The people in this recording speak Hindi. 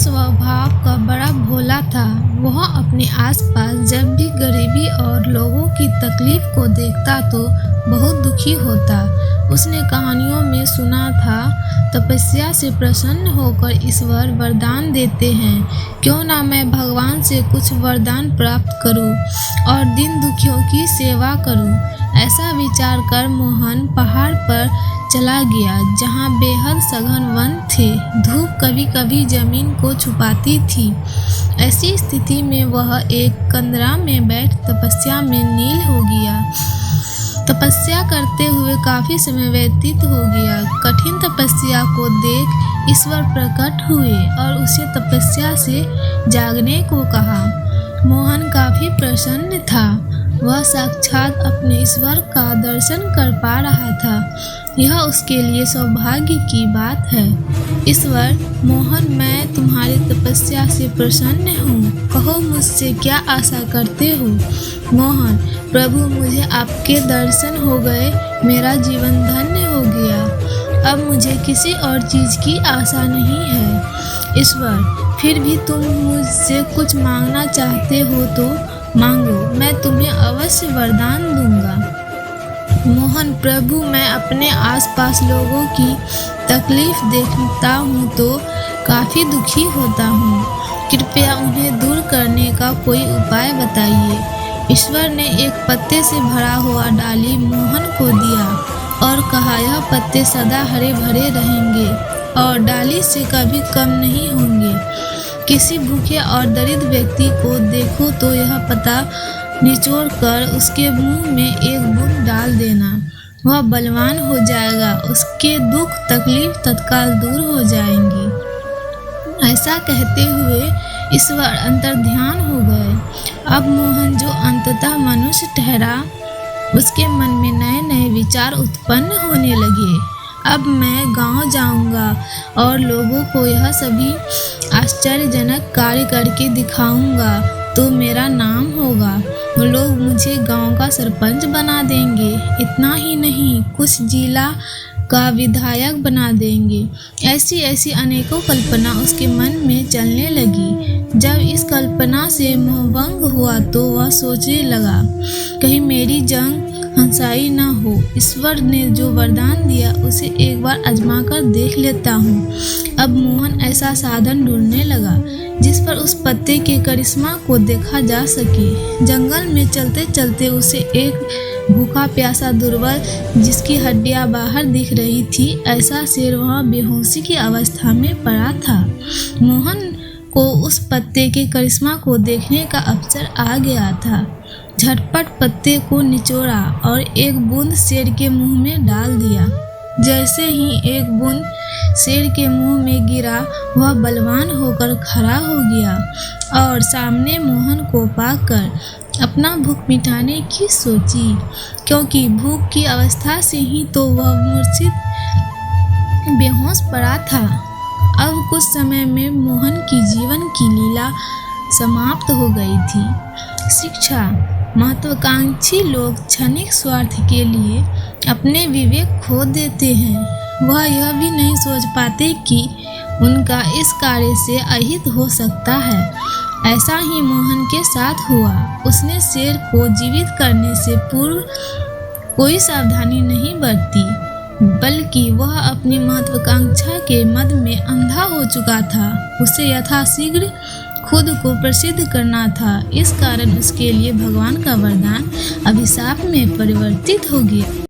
स्वभाव का बड़ा भोला था। वह अपने आसपास जब भी गरीबी और लोगों की तकलीफ को देखता तो बहुत दुखी होता। उसने कहानियों में सुना था, तपस्या से प्रसन्न होकर ईश्वर वरदान देते हैं। क्यों ना मैं भगवान से कुछ वरदान प्राप्त करूं और दीन दुखियों की सेवा करूं। ऐसा विचार कर मोहन पहाड़ पर चला गया, जहाँ बेहद सघन वन थे। धूप कभी कभी जमीन को छुपाती थी। ऐसी स्थिति में वह एक कंदरा में बैठ तपस्या में लीन हो गया। तपस्या करते हुए काफी समय व्यतीत हो गया। कठिन तपस्या को देख ईश्वर प्रकट हुए और उसे तपस्या से जागने को कहा। मोहन काफी प्रसन्न था। वह साक्षात अपने ईश्वर का दर्शन कर पा रहा था। यह उसके लिए सौभाग्य की बात है। ईश्वर, मोहन, मैं तुम्हारी तपस्या से प्रसन्न हूँ। कहो, मुझसे क्या आशा करते हो? मोहन: प्रभु, मुझे आपके दर्शन हो गए। मेरा जीवन धन्य हो गया। अब मुझे किसी और चीज की आशा नहीं है। ईश्वर: फिर भी तुम मुझसे कुछ मांगना चाहते हो तो मांगो, मैं तुम्हें अवश्य वरदान दूंगा। मोहन: प्रभु, मैं अपने आसपास लोगों की तकलीफ देखता हूँ तो काफी दुखी होता हूँ। कृपया उन्हें दूर करने का कोई उपाय बताइए। ईश्वर ने एक पत्ते से भरा हुआ डाली मोहन को दिया और कहा, यह पत्ते सदा हरे भरे रहेंगे और डाली से कभी कम नहीं होंगे। किसी भूखे और दरिद्र व्यक्ति को देखो तो यह पत्ता निचोड़ कर उसके मुंह में एक बूंद डाल देना। वह बलवान हो जाएगा। उसके दुख तकलीफ तत्काल दूर हो जाएंगी। ऐसा कहते हुए ईश्वर अंतर्ध्यान हो गए। अब मोहन, जो अंततः मनुष्य ठहरा, उसके मन में नए नए विचार उत्पन्न होने लगे। अब मैं गांव जाऊंगा और लोगों को यह सभी आश्चर्यजनक कार्य करके दिखाऊंगा तो मेरा नाम होगा। लोग मुझे गांव का सरपंच बना देंगे। इतना ही नहीं, कुछ जिला का विधायक बना देंगे। ऐसी ऐसी अनेकों कल्पना उसके मन में चलने लगी। जब इस कल्पना से मोहभंग हुआ तो वह सोचने लगा, कहीं मेरी जंग हंसाई न हो। ईश्वर ने जो वरदान दिया उसे एक बार आजमा कर देख लेता हूँ। अब मोहन ऐसा साधन ढूंढने लगा जिस पर उस पत्ते के करिश्मा को देखा जा सके। जंगल में चलते चलते उसे एक भूखा प्यासा दुर्बल, जिसकी हड्डियां बाहर दिख रही थी, ऐसा शेर वहाँ बेहोशी की अवस्था में पड़ा था। मोहन को उस पत्ते के करिश्मा को देखने का अवसर आ गया था। झटपट पत्ते को निचोड़ा और एक बूंद शेर के मुंह में डाल दिया। जैसे ही एक बूंद शेर के मुंह में गिरा, वह बलवान होकर खड़ा हो गया और सामने मोहन को पाकर अपना भूख मिटाने की सोची, क्योंकि भूख की अवस्था से ही तो वह मूर्छित बेहोश पड़ा था। अब कुछ समय में मोहन की जीवन की लीला समाप्त हो गई थी। शिक्षा: महत्वाकांक्षी लोग क्षणिक स्वार्थ के लिए अपने विवेक खो देते हैं। वह यह भी नहीं सोच पाते कि उनका इस कार्य से अहित हो सकता है। ऐसा ही मोहन के साथ हुआ। उसने शेर को जीवित करने से पूर्व कोई सावधानी नहीं बरती, बल्कि वह अपनी महत्वाकांक्षा के मद में अंधा हो चुका था। उसे यथाशीघ्र खुद को प्रसिद्ध करना था। इस कारण उसके लिए भगवान का वरदान अभिशाप में परिवर्तित हो गया।